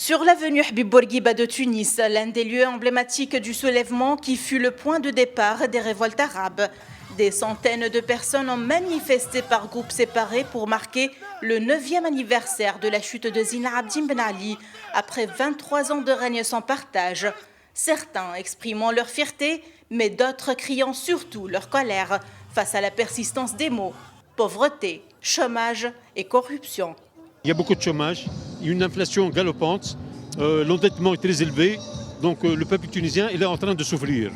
Sur l'avenue Habib Bourguiba de Tunis, l'un des lieux emblématiques du soulèvement qui fut le point de départ des révoltes arabes. Des centaines de personnes ont manifesté par groupes séparés pour marquer le 9e anniversaire de la chute de Zine Abdine Ben Ali, après 23 ans de règne sans partage. Certains exprimant leur fierté, mais d'autres criant surtout leur colère face à la persistance des maux, pauvreté, chômage et corruption. Il y a beaucoup de chômage, il y a une inflation galopante, l'endettement est très élevé, donc le peuple tunisien il est en train de souffrir.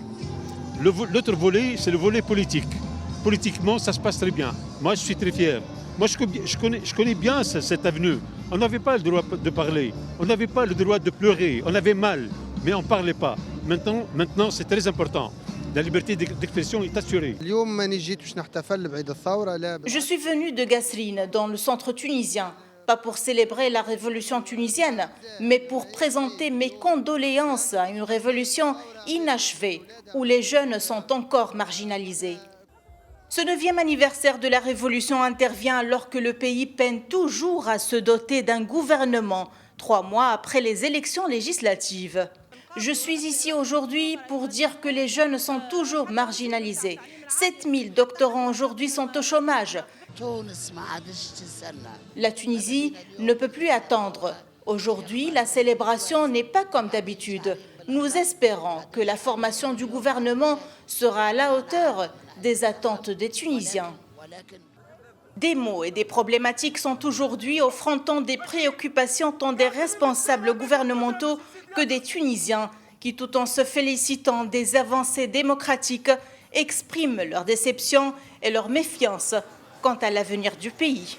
L'autre volet, c'est le volet politique. Politiquement, ça se passe très bien. Moi, je suis très fier. Moi, je connais bien cette avenue. On n'avait pas le droit de parler, on n'avait pas le droit de pleurer, on avait mal, mais on ne parlait pas. Maintenant c'est très important. La liberté d'expression est assurée. Je suis venu de Gasserine, dans le centre tunisien, pas pour célébrer la révolution tunisienne, mais pour présenter mes condoléances à une révolution inachevée, où les jeunes sont encore marginalisés. Ce 9e anniversaire de la révolution intervient alors que le pays peine toujours à se doter d'un gouvernement, 3 mois après les élections législatives. Je suis ici aujourd'hui pour dire que les jeunes sont toujours marginalisés. 7000 doctorants aujourd'hui sont au chômage. La Tunisie ne peut plus attendre. Aujourd'hui, la célébration n'est pas comme d'habitude. Nous espérons que la formation du gouvernement sera à la hauteur des attentes des Tunisiens. Des maux et des problématiques sont aujourd'hui au fronton des préoccupations tant des responsables gouvernementaux que des Tunisiens qui, tout en se félicitant des avancées démocratiques, expriment leur déception et leur méfiance quant à l'avenir du pays.